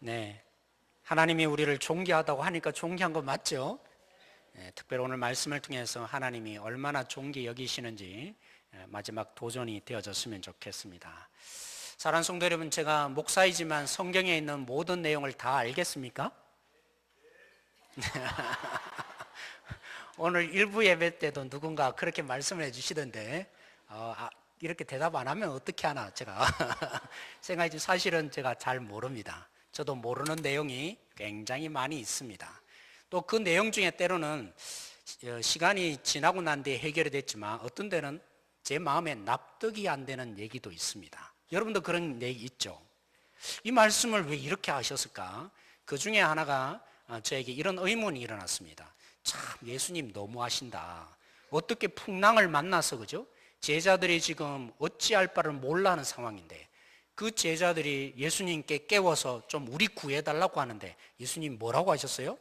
네, 하나님이 우리를 존귀하다고 하니까 존귀한 거 맞죠? 네, 특별히 오늘 말씀을 통해서 하나님이 얼마나 존귀 여기시는지 마지막 도전이 되어졌으면 좋겠습니다. 사랑하는 성도 여러분, 제가 목사이지만 성경에 있는 모든 내용을 다 알겠습니까? 오늘 일부 예배 때도 누군가 그렇게 말씀을 해주시던데 이렇게 대답 안 하면 어떻게 하나 제가 생각이 사실은 제가 잘 모릅니다. 저도 모르는 내용이 굉장히 많이 있습니다. 또 그 내용 중에 때로는 시간이 지나고 난 뒤에 해결이 됐지만 어떤 데는 제 마음에 납득이 안 되는 얘기도 있습니다. 여러분도 그런 얘기 있죠? 이 말씀을 왜 이렇게 하셨을까? 그 중에 하나가 저에게 이런 의문이 일어났습니다. 참 예수님 너무하신다. 어떻게 풍랑을 만나서 그죠? 제자들이 지금 어찌할 바를 몰라 하는 상황인데 그 제자들이 예수님께 깨워서 좀 우리 구해달라고 하는데 예수님 뭐라고 하셨어요?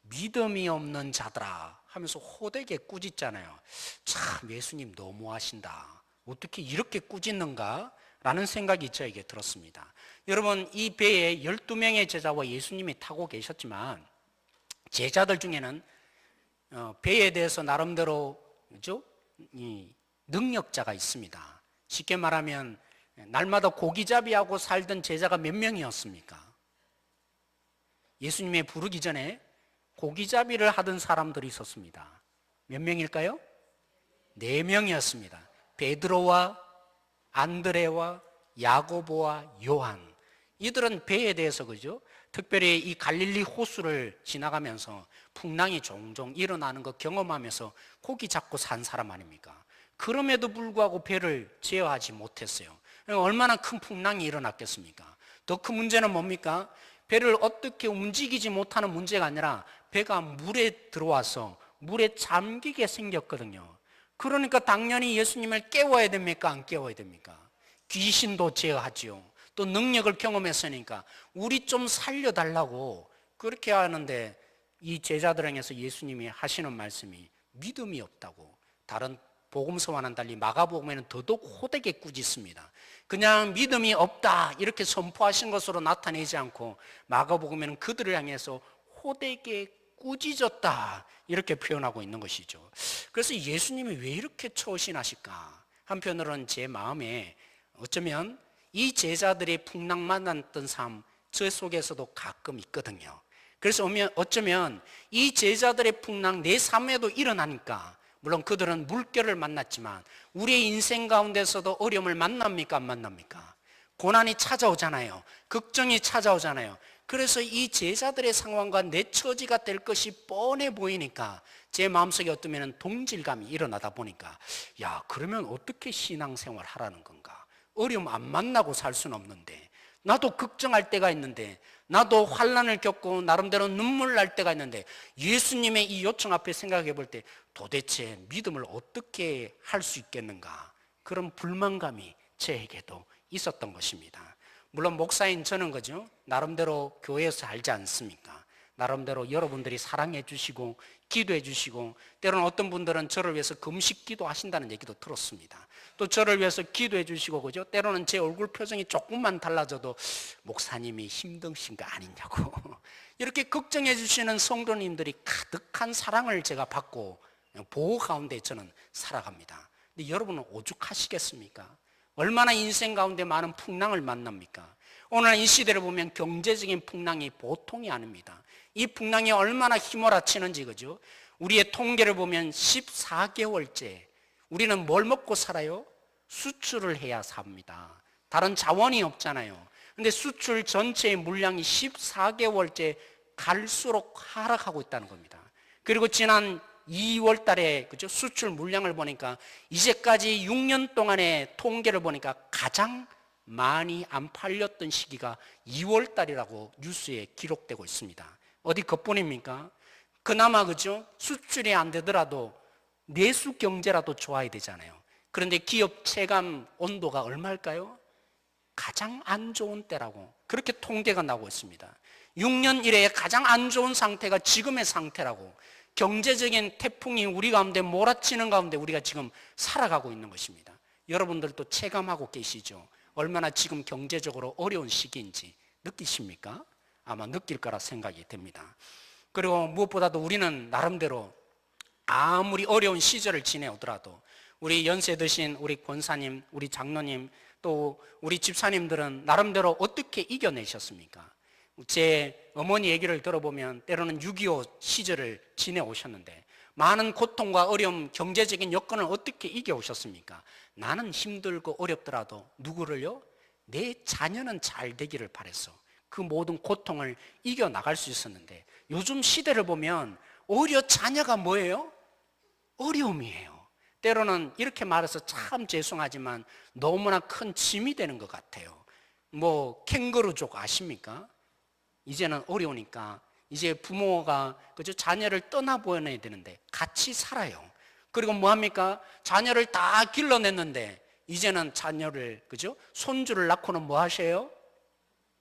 믿음이 없는 자들아 하면서 호되게 꾸짖잖아요. 참 예수님 너무하신다. 어떻게 이렇게 꾸짖는가? 라는 생각이 저에게 들었습니다. 여러분, 이 배에 12명의 제자와 예수님이 타고 계셨지만 제자들 중에는 배에 대해서 나름대로 그죠? 이 능력자가 있습니다. 쉽게 말하면 날마다 고기잡이하고 살던 제자가 몇 명이었습니까? 예수님의 부르기 전에 고기잡이를 하던 사람들이 있었습니다. 몇 명일까요? 4명이었습니다. 베드로와 안드레와 야고보와 요한. 이들은 배에 대해서 그죠? 특별히 이 갈릴리 호수를 지나가면서 풍랑이 종종 일어나는 거 경험하면서 고기 잡고 산 사람 아닙니까? 그럼에도 불구하고 배를 제어하지 못했어요. 얼마나 큰 풍랑이 일어났겠습니까? 더 큰 문제는 뭡니까? 배를 어떻게 움직이지 못하는 문제가 아니라 배가 물에 들어와서 물에 잠기게 생겼거든요. 그러니까 당연히 예수님을 깨워야 됩니까? 안 깨워야 됩니까? 귀신도 제어하지요. 또 능력을 경험했으니까 우리 좀 살려달라고 그렇게 하는데 이 제자들에게서 예수님이 하시는 말씀이 믿음이 없다고. 다른 복음서와는 달리 마가복음에는 더더욱 호되게 꾸짖습니다. 그냥 믿음이 없다 이렇게 선포하신 것으로 나타내지 않고 마가복음에는 그들을 향해서 호되게 꾸짖었다 이렇게 표현하고 있는 것이죠. 그래서 예수님이 왜 이렇게 처신하실까? 한편으로는 제 마음에 어쩌면 이 제자들이 풍랑 만났던 삶 저 속에서도 가끔 있거든요. 그래서 어쩌면 이 제자들의 풍랑 내 삶에도 일어나니까 물론 그들은 물결을 만났지만 우리의 인생 가운데서도 어려움을 만납니까? 안 만납니까? 고난이 찾아오잖아요. 걱정이 찾아오잖아요. 그래서 이 제자들의 상황과 내 처지가 될 것이 뻔해 보이니까 제 마음속에 어쩌면 동질감이 일어나다 보니까 야 그러면 어떻게 신앙생활 하라는 건가? 어려움 안 만나고 살 수는 없는데 나도 걱정할 때가 있는데 나도 환난을 겪고 나름대로 눈물 날 때가 있는데 예수님의 이 요청 앞에 생각해 볼 때 도대체 믿음을 어떻게 할 수 있겠는가? 그런 불만감이 저에게도 있었던 것입니다. 물론 목사인 저는 그죠? 나름대로 교회에서 알지 않습니까? 나름대로 여러분들이 사랑해 주시고 기도해 주시고 때로는 어떤 분들은 저를 위해서 금식 기도하신다는 얘기도 들었습니다. 또 저를 위해서 기도해 주시고 그죠? 때로는 제 얼굴 표정이 조금만 달라져도 목사님이 힘드신 거 아니냐고 이렇게 걱정해 주시는 성도님들이 가득한 사랑을 제가 받고 보호 가운데 저는 살아갑니다. 근데 여러분은 오죽하시겠습니까? 얼마나 인생 가운데 많은 풍랑을 만납니까? 오늘 이 시대를 보면 경제적인 풍랑이 보통이 아닙니다. 이 풍랑이 얼마나 휘몰아치는지 그죠? 우리의 통계를 보면 14개월째 우리는 뭘 먹고 살아요? 수출을 해야 삽니다. 다른 자원이 없잖아요. 근데 수출 전체의 물량이 14개월째 갈수록 하락하고 있다는 겁니다. 그리고 지난 2월 달에 그죠? 수출 물량을 보니까 이제까지 6년 동안의 통계를 보니까 가장 많이 안 팔렸던 시기가 2월 달이라고 뉴스에 기록되고 있습니다. 어디 그뿐입니까? 그나마 그죠? 수출이 안 되더라도 내수 경제라도 좋아야 되잖아요. 그런데 기업 체감 온도가 얼마일까요? 가장 안 좋은 때라고 그렇게 통계가 나오고 있습니다. 6년 이래에 가장 안 좋은 상태가 지금의 상태라고. 경제적인 태풍이 우리 가운데 몰아치는 가운데 우리가 지금 살아가고 있는 것입니다. 여러분들도 체감하고 계시죠? 얼마나 지금 경제적으로 어려운 시기인지 느끼십니까? 아마 느낄 거라 생각이 됩니다. 그리고 무엇보다도 우리는 나름대로 아무리 어려운 시절을 지내오더라도 우리 연세 드신 우리 권사님, 우리 장로님, 또 우리 집사님들은 나름대로 어떻게 이겨내셨습니까? 제 어머니 얘기를 들어보면 때로는 6.25 시절을 지내오셨는데 많은 고통과 어려움, 경제적인 여건을 어떻게 이겨오셨습니까? 나는 힘들고 어렵더라도 누구를요? 내 자녀는 잘 되기를 바랬어. 그 모든 고통을 이겨나갈 수 있었는데 요즘 시대를 보면 오히려 자녀가 뭐예요? 어려움이에요. 때로는 이렇게 말해서 참 죄송하지만 너무나 큰 짐이 되는 것 같아요. 뭐 캥거루족 아십니까? 이제는 어려우니까 이제 부모가 그죠? 자녀를 떠나보내야 되는데 같이 살아요. 그리고 뭐합니까? 자녀를 다 길러냈는데 이제는 자녀를 그죠? 손주를 낳고는 뭐 하세요?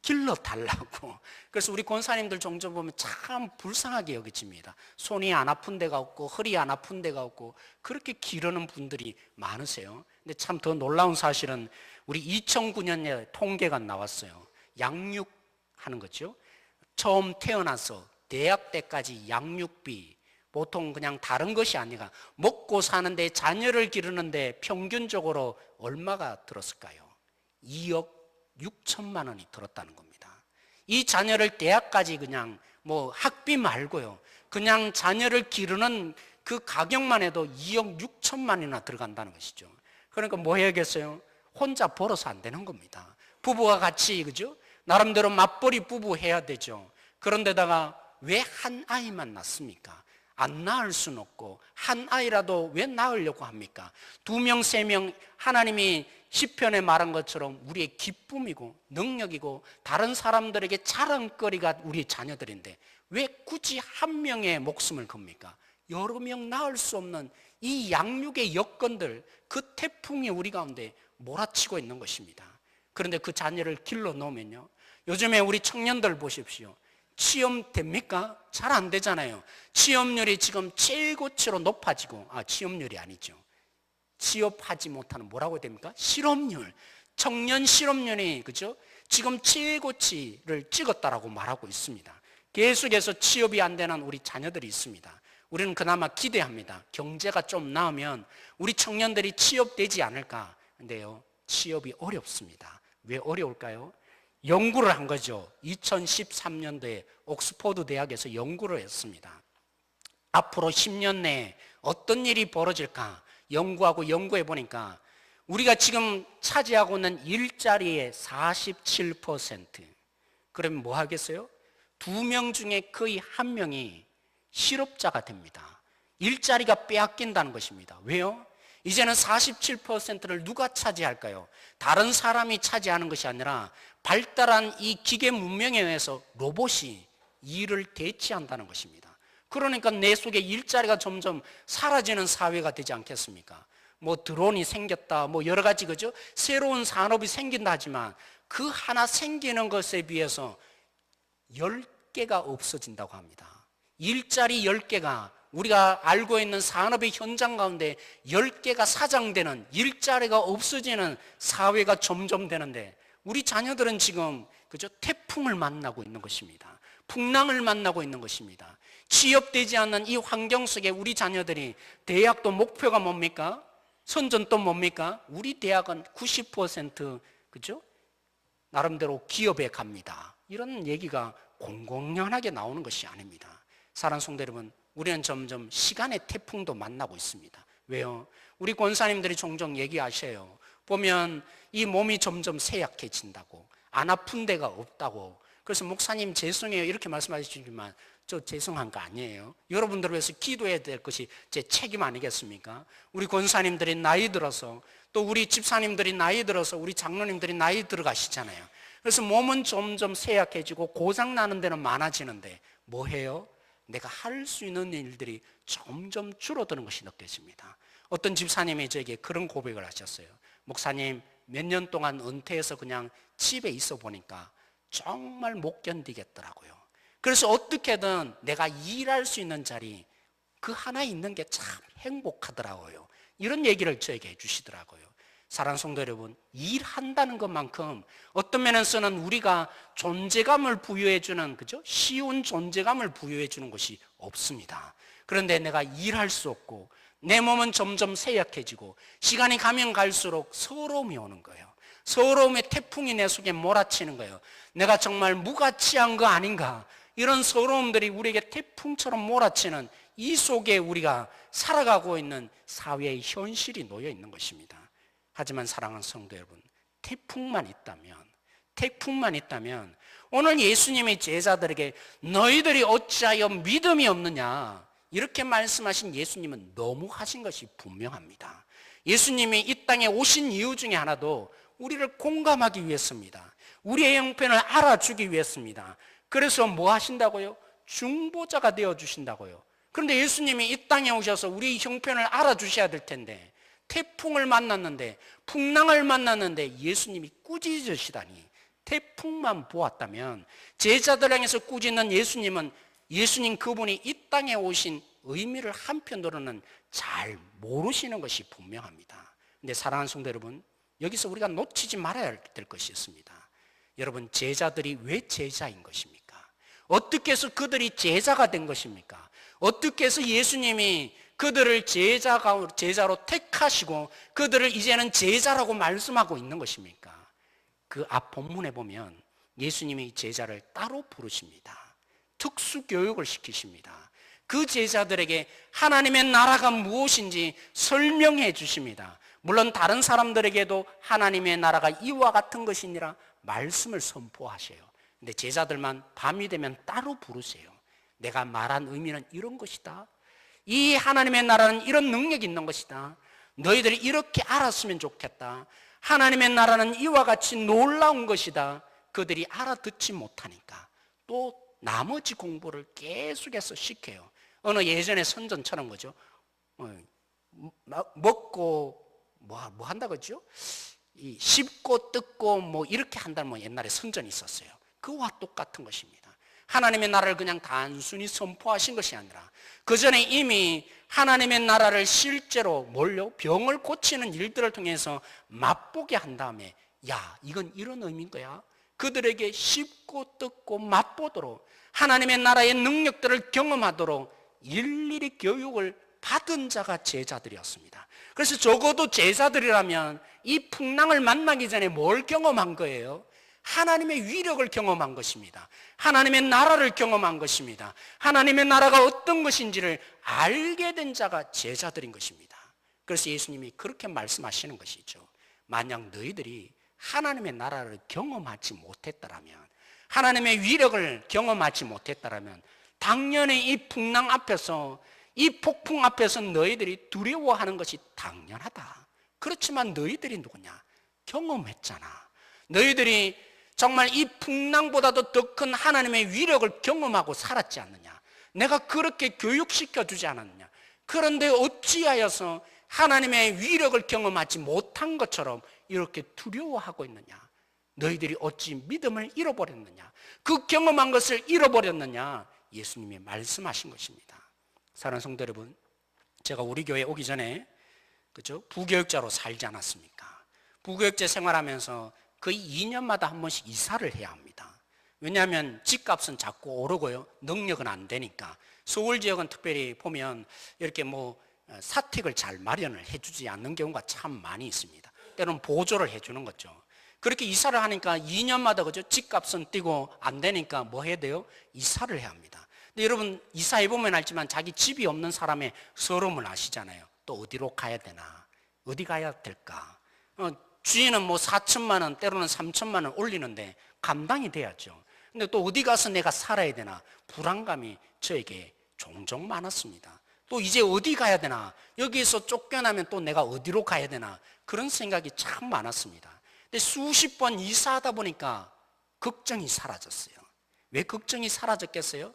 길러달라고. 그래서 우리 권사님들 종종 보면 참 불쌍하게 여겨집니다. 손이 안 아픈 데가 없고 허리 안 아픈 데가 없고 그렇게 기르는 분들이 많으세요. 근데 참 더 놀라운 사실은 우리 2009년에 통계가 나왔어요. 양육하는 거죠. 처음 태어나서 대학 때까지 양육비 보통 그냥 다른 것이 아니라 먹고 사는데 자녀를 기르는데 평균적으로 얼마가 들었을까요? 2억 6천만 원이 들었다는 겁니다. 이 자녀를 대학까지 그냥 뭐 학비 말고요. 그냥 자녀를 기르는 그 가격만 해도 2억 6천만 원이나 들어간다는 것이죠. 그러니까 뭐 해야겠어요? 혼자 벌어서 안 되는 겁니다. 부부가 같이 그죠? 나름대로 맞벌이 부부 해야 되죠. 그런데다가 왜 한 아이만 낳습니까? 안 낳을 수는 없고 한 아이라도 왜 낳으려고 합니까? 2명, 3명 하나님이 시편에 말한 것처럼 우리의 기쁨이고 능력이고 다른 사람들에게 자랑거리가 우리 자녀들인데 왜 굳이 한 명의 목숨을 겁니까? 여러 명 낳을 수 없는 이 양육의 여건들 그 태풍이 우리 가운데 몰아치고 있는 것입니다. 그런데 그 자녀를 길러 놓으면요 요즘에 우리 청년들 보십시오. 취업 됩니까? 잘 안 되잖아요. 취업률이 지금 최고치로 높아지고 취업률이 아니죠. 취업하지 못하는 뭐라고 됩니까? 실업률. 청년 실업률이 그죠? 지금 최고치를 찍었다라고 말하고 있습니다. 계속해서 취업이 안 되는 우리 자녀들이 있습니다. 우리는 그나마 기대합니다. 경제가 좀 나으면 우리 청년들이 취업되지 않을까. 근데요, 취업이 어렵습니다. 왜 어려울까요? 연구를 한 거죠. 2013년도에 옥스퍼드 대학에서 연구를 했습니다. 앞으로 10년 내에 어떤 일이 벌어질까 연구해 보니까 우리가 지금 차지하고 있는 일자리의 47%. 그러면 뭐 하겠어요? 2명 중에 거의 1명이 실업자가 됩니다. 일자리가 빼앗긴다는 것입니다. 왜요? 이제는 47%를 누가 차지할까요? 다른 사람이 차지하는 것이 아니라 발달한 이 기계 문명에 의해서 로봇이 일을 대체한다는 것입니다. 그러니까 내 속에 일자리가 점점 사라지는 사회가 되지 않겠습니까? 뭐 드론이 생겼다, 뭐 여러 가지 그죠? 새로운 산업이 생긴다 하지만 그 하나 생기는 것에 비해서 10개가 없어진다고 합니다. 일자리 10개가 우리가 알고 있는 산업의 현장 가운데 10개가 사장되는 일자리가 없어지는 사회가 점점 되는데 우리 자녀들은 지금 그죠? 태풍을 만나고 있는 것입니다. 풍랑을 만나고 있는 것입니다. 취업되지 않는 이 환경 속에 우리 자녀들이 대학도 목표가 뭡니까? 선전도 뭡니까? 우리 대학은 90% 그죠? 나름대로 기업에 갑니다. 이런 얘기가 공공연하게 나오는 것이 아닙니다. 사랑하는 성도 여러분, 우리는 점점 시간의 태풍도 만나고 있습니다. 왜요? 우리 권사님들이 종종 얘기하셔요. 보면 이 몸이 점점 쇠약해진다고, 안 아픈 데가 없다고. 그래서 목사님 죄송해요 이렇게 말씀하시지만 저 죄송한 거 아니에요. 여러분들을 위해서 기도해야 될 것이 제 책임 아니겠습니까? 우리 권사님들이 나이 들어서 또 우리 집사님들이 나이 들어서 우리 장로님들이 나이 들어가시잖아요. 그래서 몸은 점점 쇠약해지고 고장나는 데는 많아지는데 뭐 해요? 내가 할 수 있는 일들이 점점 줄어드는 것이 느껴집니다. 어떤 집사님이 저에게 그런 고백을 하셨어요. 목사님, 몇 년 동안 은퇴해서 그냥 집에 있어 보니까 정말 못 견디겠더라고요. 그래서 어떻게든 내가 일할 수 있는 자리 그 하나 있는 게 참 행복하더라고요. 이런 얘기를 저에게 해주시더라고요. 사랑하는 성도 여러분, 일한다는 것만큼 어떤 면에서는 우리가 존재감을 부여해주는, 그죠? 쉬운 존재감을 부여해주는 것이 없습니다. 그런데 내가 일할 수 없고 내 몸은 점점 쇠약해지고 시간이 가면 갈수록 서러움이 오는 거예요. 서러움의 태풍이 내 속에 몰아치는 거예요. 내가 정말 무가치한 거 아닌가, 이런 서러움들이 우리에게 태풍처럼 몰아치는 이 속에 우리가 살아가고 있는 사회의 현실이 놓여 있는 것입니다. 하지만 사랑하는 성도 여러분, 태풍만 있다면 오늘 예수님의 제자들에게 너희들이 어찌하여 믿음이 없느냐, 이렇게 말씀하신 예수님은 너무하신 것이 분명합니다. 예수님이 이 땅에 오신 이유 중에 하나도 우리를 공감하기 위해서입니다. 우리의 형편을 알아주기 위해서입니다. 그래서 뭐 하신다고요? 중보자가 되어주신다고요. 그런데 예수님이 이 땅에 오셔서 우리 형편을 알아주셔야 될 텐데, 태풍을 만났는데, 풍랑을 만났는데 예수님이 꾸짖으시다니, 태풍만 보았다면 제자들 향해서 꾸짖는 예수님은, 예수님 그분이 이 땅에 오신 의미를 한편으로는 잘 모르시는 것이 분명합니다. 근데 사랑하는 성도 여러분, 여기서 우리가 놓치지 말아야 될 것이 있습니다. 여러분, 제자들이 왜 제자인 것입니까? 어떻게 해서 그들이 제자가 된 것입니까? 어떻게 해서 예수님이 그들을 제자로 택하시고 그들을 이제는 제자라고 말씀하고 있는 것입니까? 그 앞 본문에 보면 예수님이 제자를 따로 부르십니다. 특수 교육을 시키십니다. 그 제자들에게 하나님의 나라가 무엇인지 설명해 주십니다. 물론 다른 사람들에게도 하나님의 나라가 이와 같은 것이니라 말씀을 선포하셔요. 근데 제자들만 밤이 되면 따로 부르세요. 내가 말한 의미는 이런 것이다. 이 하나님의 나라는 이런 능력이 있는 것이다. 너희들이 이렇게 알았으면 좋겠다. 하나님의 나라는 이와 같이 놀라운 것이다. 그들이 알아듣지 못하니까 또 나머지 공부를 계속해서 시켜요. 어느 예전에 선전처럼, 거죠. 먹고 뭐 한다 그러죠? 씹고 뜯고 뭐 이렇게 한다는 뭐 옛날에 선전이 있었어요. 그와 똑같은 것입니다. 하나님의 나라를 그냥 단순히 선포하신 것이 아니라 그 전에 이미 하나님의 나라를 실제로 병을 고치는 일들을 통해서 맛보게 한 다음에, 야, 이건 이런 의미인 거야. 그들에게 씹고 뜯고 맛보도록, 하나님의 나라의 능력들을 경험하도록 일일이 교육을 받은 자가 제자들이었습니다. 그래서 적어도 제자들이라면 이 풍랑을 만나기 전에 뭘 경험한 거예요? 하나님의 위력을 경험한 것입니다. 하나님의 나라를 경험한 것입니다. 하나님의 나라가 어떤 것인지를 알게 된 자가 제자들인 것입니다. 그래서 예수님이 그렇게 말씀하시는 것이죠. 만약 너희들이 하나님의 나라를 경험하지 못했다라면, 하나님의 위력을 경험하지 못했다라면 당연히 이 풍랑 앞에서, 이 폭풍 앞에서 너희들이 두려워하는 것이 당연하다. 그렇지만 너희들이 누구냐? 경험했잖아. 너희들이 정말 이 풍랑보다도 더 큰 하나님의 위력을 경험하고 살았지 않느냐? 내가 그렇게 교육시켜 주지 않았느냐? 그런데 어찌하여서 하나님의 위력을 경험하지 못한 것처럼 이렇게 두려워하고 있느냐? 너희들이 어찌 믿음을 잃어버렸느냐? 그 경험한 것을 잃어버렸느냐? 예수님이 말씀하신 것입니다. 사랑하는 성도 여러분, 제가 우리 교회에 오기 전에, 그죠? 부교육자로 살지 않았습니까? 부교육자 생활하면서 거의 2년마다 한 번씩 이사를 해야 합니다. 왜냐하면 집값은 자꾸 오르고요, 능력은 안 되니까. 서울 지역은 특별히 보면 이렇게 사택을 잘 마련을 해주지 않는 경우가 참 많이 있습니다. 때로는 보조를 해주는 거죠. 그렇게 이사를 하니까 2년마다, 그죠? 집값은 뛰고 안 되니까 뭐 해야 돼요? 이사를 해야 합니다. 근데 여러분, 이사해보면 알지만 자기 집이 없는 사람의 서러움을 아시잖아요. 또 어디로 가야 되나? 어디 가야 될까? 주인은 4천만 원, 때로는 3천만 원 올리는데 감당이 돼야죠. 근데 또 어디 가서 내가 살아야 되나? 불안감이 저에게 종종 많았습니다. 또 이제 어디 가야 되나? 여기에서 쫓겨나면 또 내가 어디로 가야 되나? 그런 생각이 참 많았습니다. 근데 수십 번 이사하다 보니까 걱정이 사라졌어요. 왜 걱정이 사라졌겠어요?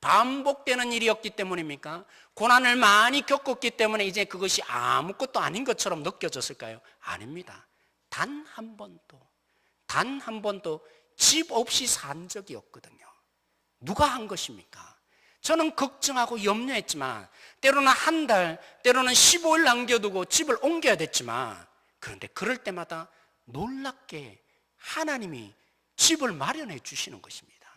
반복되는 일이었기 때문입니까? 고난을 많이 겪었기 때문에 이제 그것이 아무것도 아닌 것처럼 느껴졌을까요? 아닙니다. 단 한 번도 집 없이 산 적이 없거든요. 누가 한 것입니까? 저는 걱정하고 염려했지만, 때로는 한 달, 때로는 15일 남겨두고 집을 옮겨야 됐지만, 그런데 그럴 때마다 놀랍게 하나님이 집을 마련해 주시는 것입니다.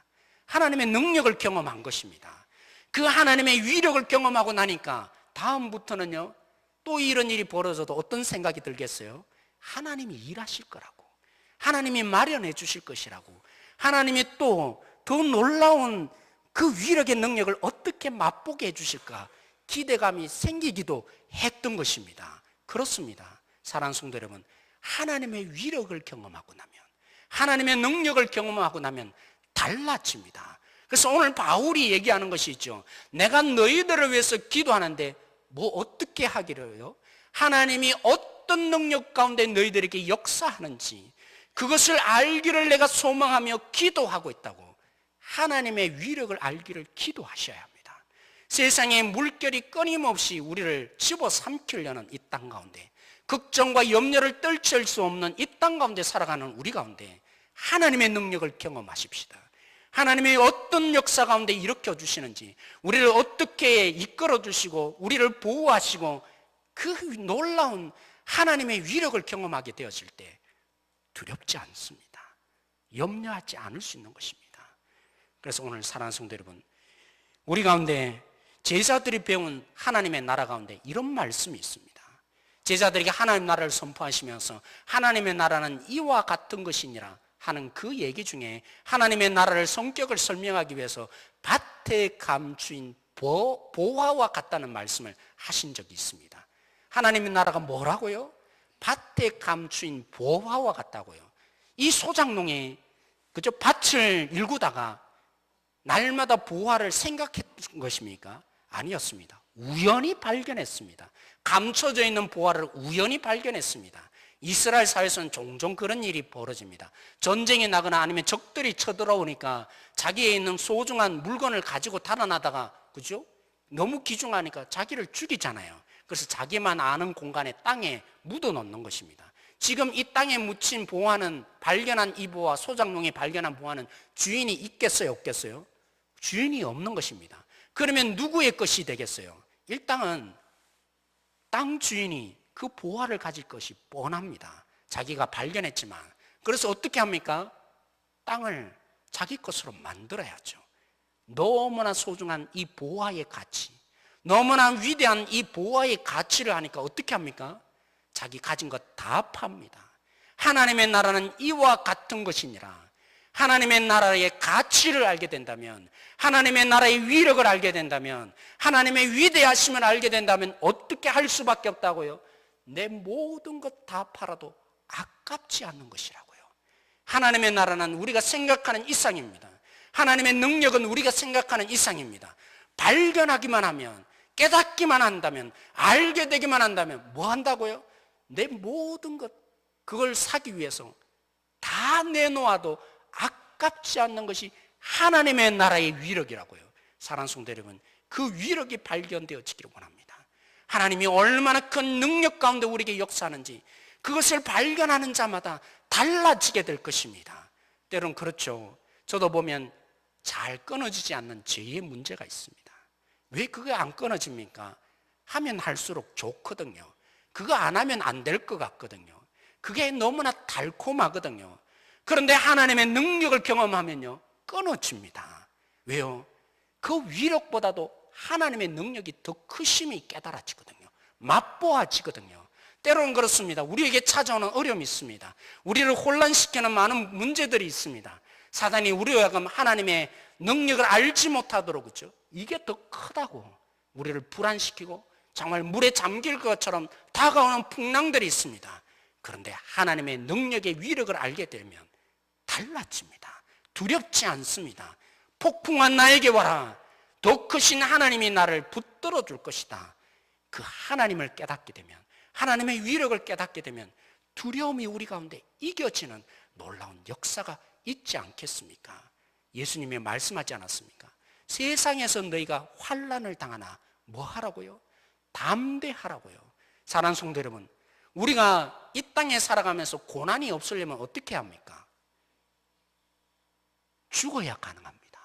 하나님의 능력을 경험한 것입니다. 그 하나님의 위력을 경험하고 나니까 다음부터는요, 또 이런 일이 벌어져도 어떤 생각이 들겠어요? 하나님이 일하실 거라고, 하나님이 마련해 주실 것이라고, 하나님이 또 더 놀라운 그 위력의 능력을 어떻게 맛보게 해주실까 기대감이 생기기도 했던 것입니다. 그렇습니다. 사랑하는 성도 여러분, 하나님의 위력을 경험하고 나면, 하나님의 능력을 경험하고 나면 달라집니다. 그래서 오늘 바울이 얘기하는 것이 있죠. 내가 너희들을 위해서 기도하는데 뭐 어떻게 하기로요? 하나님이 어떤 능력 가운데 너희들에게 역사하는지 그것을 알기를 내가 소망하며 기도하고 있다고. 하나님의 위력을 알기를 기도하셔야 합니다. 세상의 물결이 끊임없이 우리를 집어삼키려는 이 땅 가운데, 걱정과 염려를 떨칠 수 없는 이 땅 가운데 살아가는 우리 가운데 하나님의 능력을 경험하십시다. 하나님의 어떤 역사 가운데 일으켜 주시는지, 우리를 어떻게 이끌어 주시고 우리를 보호하시고 그 놀라운 하나님의 위력을 경험하게 되었을 때 두렵지 않습니다. 염려하지 않을 수 있는 것입니다. 그래서 오늘 사랑하는 성도 여러분, 우리 가운데 제자들이 배운 하나님의 나라 가운데 이런 말씀이 있습니다. 제자들에게 하나님의 나라를 선포하시면서 하나님의 나라는 이와 같은 것이니라 하는 그 얘기 중에 하나님의 나라를 성격을 설명하기 위해서 밭에 감추인 보화와 같다는 말씀을 하신 적이 있습니다. 하나님의 나라가 뭐라고요? 밭에 감추인 보화와 같다고요. 이 소장농이 그저 밭을 일구다가 날마다 보화를 생각했던 것입니까? 아니었습니다. 우연히 발견했습니다. 감춰져 있는 보화를 우연히 발견했습니다. 이스라엘 사회에서는 종종 그런 일이 벌어집니다. 전쟁이 나거나 아니면 적들이 쳐들어오니까 자기에 있는 소중한 물건을 가지고 달아나다가, 그죠? 너무 귀중하니까 자기를 죽이잖아요. 그래서 자기만 아는 공간에 땅에 묻어 놓는 것입니다. 지금 이 땅에 묻힌 보화는, 발견한 이 보화, 소장농이 발견한 보화는 주인이 있겠어요, 없겠어요? 주인이 없는 것입니다. 그러면 누구의 것이 되겠어요? 일단은 땅 주인이 그 보화를 가질 것이 뻔합니다. 자기가 발견했지만. 그래서 어떻게 합니까? 땅을 자기 것으로 만들어야죠. 너무나 소중한 이 보화의 가치, 너무나 위대한 이 보화의 가치를 하니까 어떻게 합니까? 자기 가진 것 다 팝니다. 하나님의 나라는 이와 같은 것이니라. 하나님의 나라의 가치를 알게 된다면, 하나님의 나라의 위력을 알게 된다면, 하나님의 위대하심을 알게 된다면 어떻게 할 수밖에 없다고요? 내 모든 것 다 팔아도 아깝지 않는 것이라고요. 하나님의 나라는 우리가 생각하는 이상입니다. 하나님의 능력은 우리가 생각하는 이상입니다. 발견하기만 하면, 깨닫기만 한다면, 알게 되기만 한다면 뭐 한다고요? 내 모든 것, 그걸 사기 위해서 다 내놓아도 아깝지 않는 것이 하나님의 나라의 위력이라고요. 사랑하는 성도 여러분, 그 위력이 발견되어지기를 원합니다. 하나님이 얼마나 큰 능력 가운데 우리에게 역사하는지 그것을 발견하는 자마다 달라지게 될 것입니다. 때론 그렇죠. 저도 보면 잘 끊어지지 않는 죄의 문제가 있습니다. 왜 그게 안 끊어집니까? 하면 할수록 좋거든요. 그거 안 하면 안 될 것 같거든요. 그게 너무나 달콤하거든요. 그런데 하나님의 능력을 경험하면요, 끊어집니다. 왜요? 그 위력보다도 하나님의 능력이 더 크심이 깨달아지거든요. 맛보아지거든요. 때로는 그렇습니다. 우리에게 찾아오는 어려움이 있습니다. 우리를 혼란시키는 많은 문제들이 있습니다. 사단이 우리로 하여금 하나님의 능력을 알지 못하도록, 그렇죠? 이게 더 크다고 우리를 불안시키고 정말 물에 잠길 것처럼 다가오는 풍랑들이 있습니다. 그런데 하나님의 능력의 위력을 알게 되면 달라집니다. 두렵지 않습니다. 폭풍한 나에게 와라. 더 크신 하나님이 나를 붙들어 줄 것이다. 그 하나님을 깨닫게 되면, 하나님의 위력을 깨닫게 되면 두려움이 우리 가운데 이겨지는 놀라운 역사가 있지 않겠습니까? 예수님이 말씀하지 않았습니까? 세상에서 너희가 환난을 당하나 뭐 하라고요? 담대하라고요. 사랑하는 성도 여러분, 우리가 이 땅에 살아가면서 고난이 없으려면 어떻게 합니까? 죽어야 가능합니다.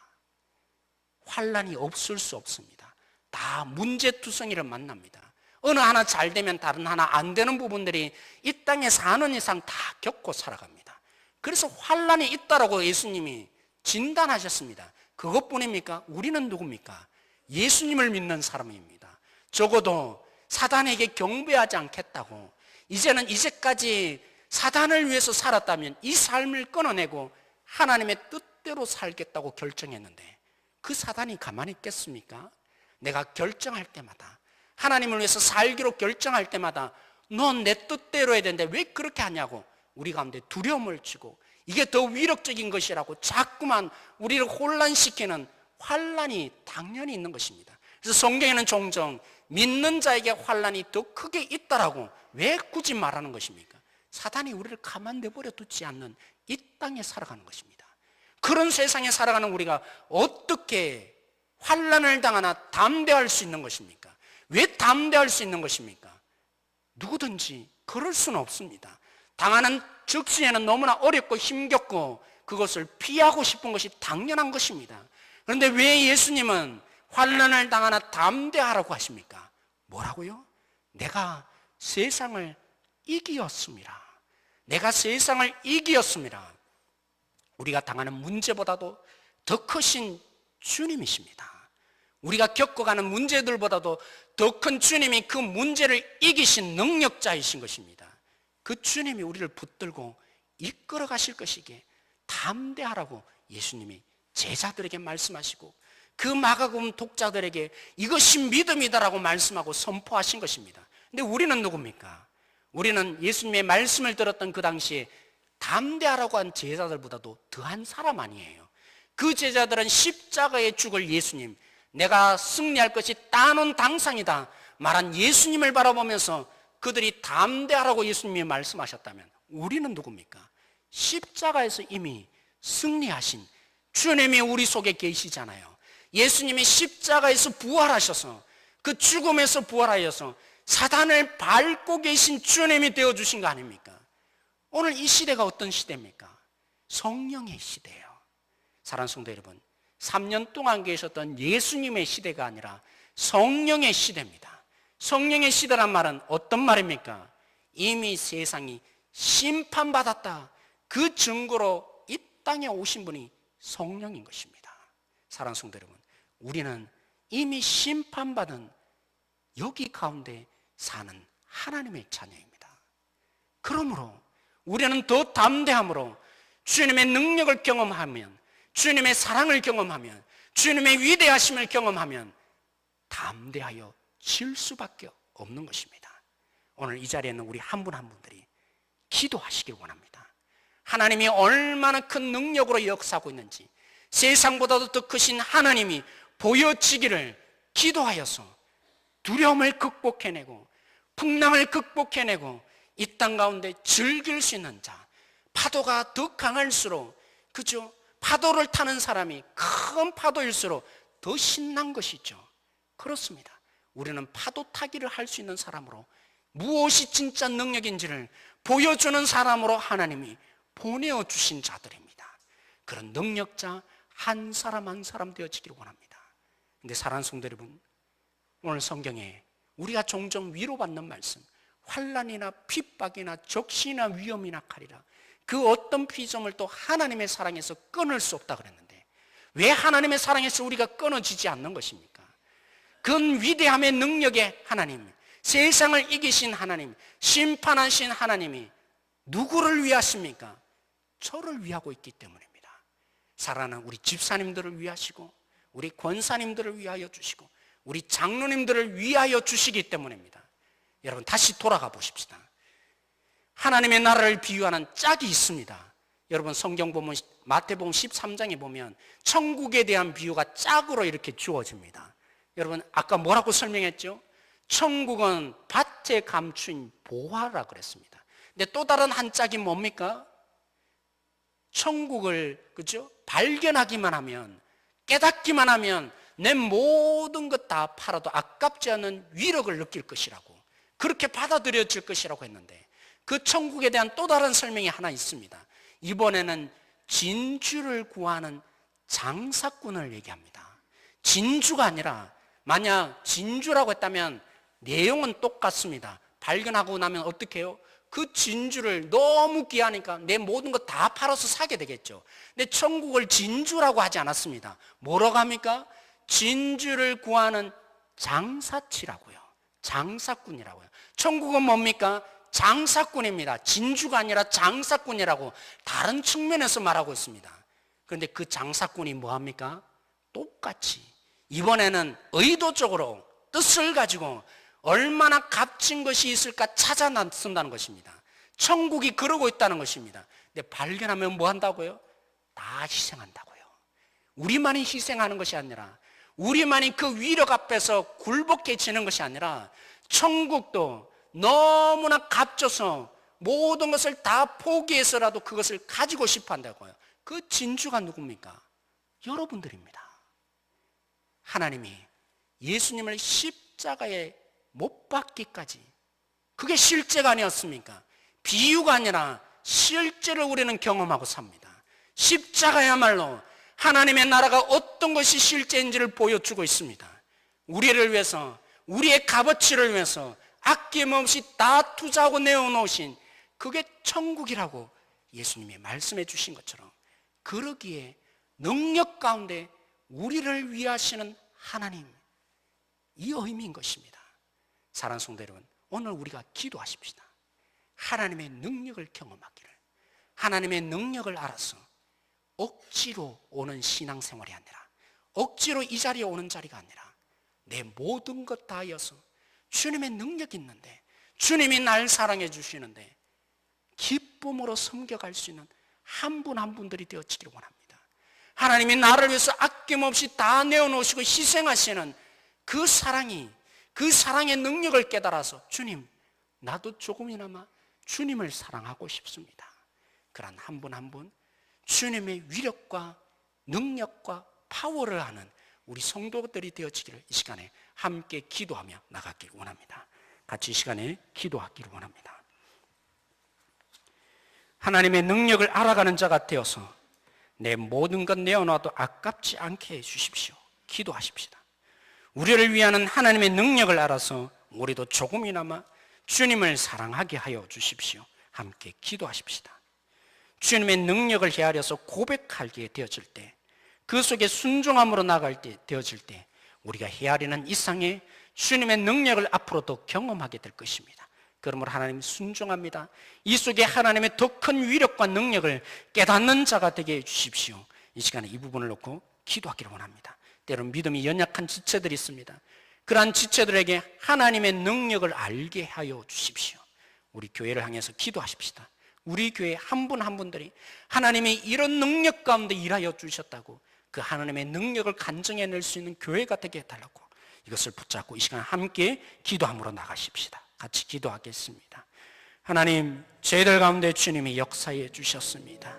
환난이 없을 수 없습니다. 다 문제투성이를 만납니다. 어느 하나 잘 되면 다른 하나 안 되는 부분들이 이 땅에 사는 이상 다 겪고 살아갑니다. 그래서 환란이 있다라고 예수님이 진단하셨습니다. 그것뿐입니까? 우리는 누굽니까? 예수님을 믿는 사람입니다. 적어도 사단에게 경배하지 않겠다고, 이제는 이제까지 사단을 위해서 살았다면 이 삶을 끊어내고 하나님의 뜻대로 살겠다고 결정했는데 그 사단이 가만히 있겠습니까? 내가 결정할 때마다, 하나님을 위해서 살기로 결정할 때마다 넌 내 뜻대로 해야 되는데 왜 그렇게 하냐고 우리 가운데 두려움을 주고, 이게 더 위력적인 것이라고 자꾸만 우리를 혼란시키는 환란이 당연히 있는 것입니다. 그래서 성경에는 종종 믿는 자에게 환란이 더 크게 있다라고 왜 굳이 말하는 것입니까? 사단이 우리를 가만 내버려 두지 않는 이 땅에 살아가는 것입니다. 그런 세상에 살아가는 우리가 어떻게 환란을 당하나 담대할 수 있는 것입니까? 왜 담대할 수 있는 것입니까? 누구든지 그럴 수는 없습니다. 당하는 즉시에는 너무나 어렵고 힘겹고 그것을 피하고 싶은 것이 당연한 것입니다. 그런데 왜 예수님은 환난을 당하나 담대하라고 하십니까? 뭐라고요? 내가 세상을 이기었습니다. 내가 세상을 이기었습니다. 우리가 당하는 문제보다도 더 크신 주님이십니다. 우리가 겪어가는 문제들보다도 더 큰 주님이 그 문제를 이기신 능력자이신 것입니다. 그 주님이 우리를 붙들고 이끌어 가실 것이기에 담대하라고 예수님이 제자들에게 말씀하시고 그 마가복음 독자들에게 이것이 믿음이다라고 말씀하고 선포하신 것입니다. 근데 우리는 누굽니까? 우리는 예수님의 말씀을 들었던 그 당시에 담대하라고 한 제자들보다도 더한 사람 아니에요. 그 제자들은 십자가에 죽을 예수님, 내가 승리할 것이 따놓은 당상이다 말한 예수님을 바라보면서 그들이 담대하라고 예수님이 말씀하셨다면 우리는 누굽니까? 십자가에서 이미 승리하신 주님이 우리 속에 계시잖아요. 예수님이 십자가에서 부활하셔서 그 죽음에서 부활하여서 사단을 밟고 계신 주님이 되어주신 거 아닙니까? 오늘 이 시대가 어떤 시대입니까? 성령의 시대예요. 사랑하는 성도 여러분, 3년 동안 계셨던 예수님의 시대가 아니라 성령의 시대입니다. 성령의 시대란 말은 어떤 말입니까? 이미 세상이 심판받았다, 그 증거로 이 땅에 오신 분이 성령인 것입니다. 사랑하는 성도 여러분, 우리는 이미 심판받은 여기 가운데 사는 하나님의 자녀입니다. 그러므로 우리는 더 담대함으로 주님의 능력을 경험하면, 주님의 사랑을 경험하면, 주님의 위대하심을 경험하면 담대하여 질 수밖에 없는 것입니다. 오늘 이 자리에 있는 우리 한 분 한 분들이 기도하시길 원합니다. 하나님이 얼마나 큰 능력으로 역사하고 있는지 세상보다도 더 크신 하나님이 보여지기를 기도하여서 두려움을 극복해내고 풍랑을 극복해내고 이 땅 가운데 즐길 수 있는 자, 파도가 더 강할수록, 그죠? 파도를 타는 사람이 큰 파도일수록 더 신난 것이죠. 그렇습니다. 우리는 파도 타기를 할 수 있는 사람으로, 무엇이 진짜 능력인지를 보여주는 사람으로 하나님이 보내어주신 자들입니다. 그런 능력자 한 사람 한 사람 되어지기를 원합니다. 그런데 사랑하는 성도 여러분, 오늘 성경에 우리가 종종 위로받는 말씀, 환난이나 핍박이나 적시나 위험이나 칼이라, 그 어떤 피조물 또 하나님의 사랑에서 끊을 수 없다 그랬는데 왜 하나님의 사랑에서 우리가 끊어지지 않는 것입니까? 그 위대함의 능력의 하나님, 세상을 이기신 하나님, 심판하신 하나님이 누구를 위하십니까? 저를 위하고 있기 때문입니다. 사랑하는 우리 집사님들을 위하시고 우리 권사님들을 위하여 주시고 우리 장로님들을 위하여 주시기 때문입니다. 여러분, 다시 돌아가 보십시다. 하나님의 나라를 비유하는 짝이 있습니다. 여러분, 성경 보면 마태복음 13장에 보면 천국에 대한 비유가 짝으로 이렇게 주어집니다. 여러분, 아까 뭐라고 설명했죠? 천국은 밭에 감춘 보화라 그랬습니다. 근데 또 다른 한 짝이 뭡니까? 천국을, 그죠? 발견하기만 하면, 깨닫기만 하면 내 모든 것 다 팔아도 아깝지 않은 위력을 느낄 것이라고, 그렇게 받아들여질 것이라고 했는데 그 천국에 대한 또 다른 설명이 하나 있습니다. 이번에는 진주를 구하는 장사꾼을 얘기합니다. 진주가 아니라, 만약 진주라고 했다면 내용은 똑같습니다. 발견하고 나면 어떻게 해요? 그 진주를 너무 귀하니까 내 모든 것 다 팔아서 사게 되겠죠. 근데 천국을 진주라고 하지 않았습니다. 뭐라고 합니까? 진주를 구하는 장사치라고요. 장사꾼이라고요. 천국은 뭡니까? 장사꾼입니다. 진주가 아니라 장사꾼이라고 다른 측면에서 말하고 있습니다. 그런데 그 장사꾼이 뭐합니까? 똑같이 이번에는 의도적으로 뜻을 가지고 얼마나 값진 것이 있을까 찾아 나선다는 것입니다. 천국이 그러고 있다는 것입니다. 근데 발견하면 뭐 한다고요? 다 희생한다고요. 우리만이 희생하는 것이 아니라, 우리만이 그 위력 앞에서 굴복해지는 것이 아니라, 천국도 너무나 값져서 모든 것을 다 포기해서라도 그것을 가지고 싶어 한다고요. 그 진주가 누굽니까? 여러분들입니다. 하나님이 예수님을 십자가에 못 박기까지, 그게 실제가 아니었습니까? 비유가 아니라 실제를 우리는 경험하고 삽니다. 십자가야말로 하나님의 나라가 어떤 것이 실제인지를 보여주고 있습니다. 우리를 위해서, 우리의 값어치를 위해서 아낌없이 다 투자하고 내어놓으신, 그게 천국이라고 예수님이 말씀해 주신 것처럼, 그러기에 능력 가운데 우리를 위하시는 하나님, 이 의미인 것입니다. 사랑하는 성도 여러분, 오늘 우리가 기도하십시다. 하나님의 능력을 경험하기를, 하나님의 능력을 알아서 억지로 오는 신앙생활이 아니라, 억지로 이 자리에 오는 자리가 아니라, 내 모든 것 다하여서 주님의 능력이 있는데, 주님이 날 사랑해 주시는데 기쁨으로 섬겨갈 수 있는 한 분 한 분들이 되어지기를 원합니다. 하나님이 나를 위해서 아낌없이 다 내어놓으시고 희생하시는 그 사랑이, 그 사랑의 능력을 깨달아서, 주님, 나도 조금이나마 주님을 사랑하고 싶습니다. 그런 한 분 한 분 주님의 위력과 능력과 파워를 아는 우리 성도들이 되어지기를 이 시간에 함께 기도하며 나가기를 원합니다. 같이 이 시간에 기도하기를 원합니다. 하나님의 능력을 알아가는 자가 되어서 내 모든 것 내어놔도 아깝지 않게 해주십시오. 기도하십시다. 우리를 위하는 하나님의 능력을 알아서 우리도 조금이나마 주님을 사랑하게 하여 주십시오. 함께 기도하십시다. 주님의 능력을 헤아려서 고백하게 되어질 때, 그 속에 순종함으로 나갈 때 되어질 때, 우리가 헤아리는 이상의 주님의 능력을 앞으로 더 경험하게 될 것입니다. 그러므로 하나님 순종합니다. 이 속에 하나님의 더 큰 위력과 능력을 깨닫는 자가 되게 해주십시오. 이 시간에 이 부분을 놓고 기도하기를 원합니다. 때론 믿음이 연약한 지체들이 있습니다. 그러한 지체들에게 하나님의 능력을 알게 하여 주십시오. 우리 교회를 향해서 기도하십시다. 우리 교회 한 분 한 분들이 하나님이 이런 능력 가운데 일하여 주셨다고, 그 하나님의 능력을 간증해낼 수 있는 교회가 되게 해달라고, 이것을 붙잡고 이 시간 함께 기도함으로 나가십시다. 같이 기도하겠습니다. 하나님, 저희들 가운데 주님이 역사해 주셨습니다.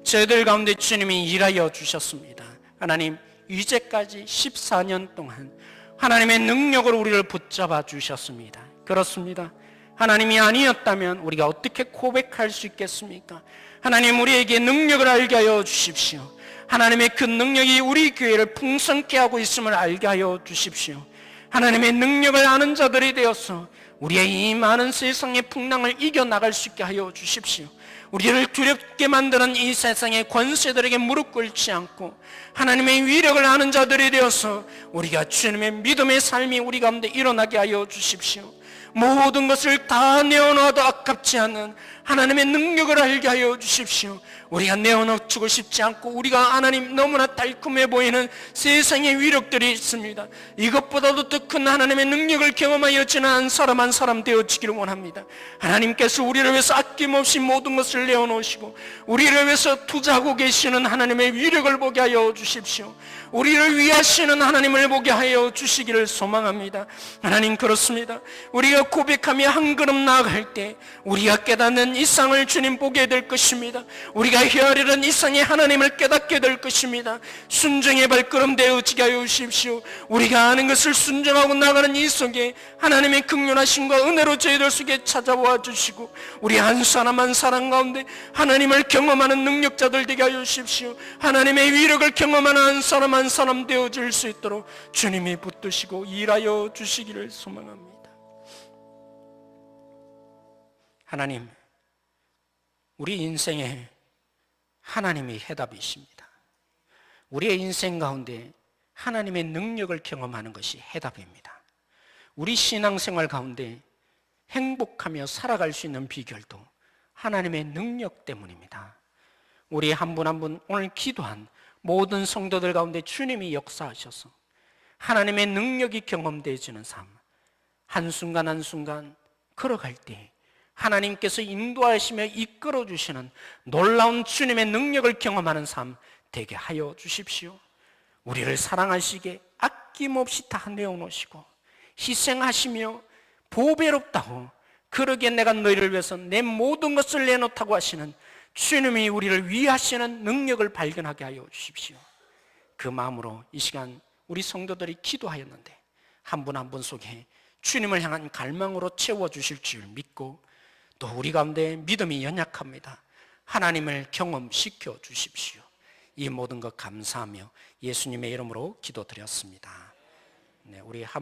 저희들 가운데 주님이 일하여 주셨습니다. 하나님, 이제까지 14년 동안 하나님의 능력으로 우리를 붙잡아 주셨습니다. 그렇습니다. 하나님이 아니었다면 우리가 어떻게 고백할 수 있겠습니까? 하나님, 우리에게 능력을 알게 하여 주십시오. 하나님의 그 능력이 우리 교회를 풍성케 하고 있음을 알게 하여 주십시오. 하나님의 능력을 아는 자들이 되어서 우리의 이 많은 세상의 풍랑을 이겨나갈 수 있게 하여 주십시오. 우리를 두렵게 만드는 이 세상의 권세들에게 무릎 꿇지 않고 하나님의 위력을 아는 자들이 되어서 우리가 주님의 믿음의 삶이 우리 가운데 일어나게 하여 주십시오. 모든 것을 다 내어놔도 아깝지 않은 하나님의 능력을 알게 하여 주십시오. 우리가 내어놓고 싶지 않고, 우리가 하나님 너무나 달콤해 보이는 세상의 위력들이 있습니다. 이것보다도 더 큰 하나님의 능력을 경험하여 지난 사람 한 사람 되어지기를 원합니다. 하나님께서 우리를 위해서 아낌없이 모든 것을 내어놓으시고 우리를 위해서 투자하고 계시는 하나님의 위력을 보게 하여 주십시오. 우리를 위하시는 하나님을 보게 하여 주시기를 소망합니다. 하나님, 그렇습니다. 우리가 고백하며 한 걸음 나아갈 때 우리가 깨닫는 이상을 주님 보게 될 것입니다. 우리가 헤아리는 이상의 하나님을 깨닫게 될 것입니다. 순종의 발걸음 되어지게 하여 주십시오. 우리가 아는 것을 순종하고 나가는 이 속에 하나님의 긍휼하심과 은혜로 저희들 속에 찾아와 주시고, 우리 한 사람 한 사람 가운데 하나님을 경험하는 능력자들 되게 하여 주십시오. 하나님의 위력을 경험하는 한 사람 한 사람 되어질 수 있도록 주님이 붙드시고 일하여 주시기를 소망합니다. 하나님, 우리 인생에 하나님이 해답이십니다. 우리의 인생 가운데 하나님의 능력을 경험하는 것이 해답입니다. 우리 신앙생활 가운데 행복하며 살아갈 수 있는 비결도 하나님의 능력 때문입니다. 우리 한 분 한 분 오늘 기도한 모든 성도들 가운데 주님이 역사하셔서 하나님의 능력이 경험되어지는 삶, 한순간 한순간 걸어갈 때 하나님께서 인도하시며 이끌어 주시는 놀라운 주님의 능력을 경험하는 삶 되게 하여 주십시오. 우리를 사랑하시게 아낌없이 다 내어놓으시고 희생하시며 보배롭다고, 그러기에 내가 너희를 위해서 내 모든 것을 내놓다고 하시는 주님이 우리를 위하시는 능력을 발견하게 하여 주십시오. 그 마음으로 이 시간 우리 성도들이 기도하였는데 한 분 한 분 속에 주님을 향한 갈망으로 채워주실 줄 믿고, 또 우리 가운데 믿음이 연약합니다. 하나님을 경험시켜 주십시오. 이 모든 것 감사하며 예수님의 이름으로 기도드렸습니다. 네, 우리 한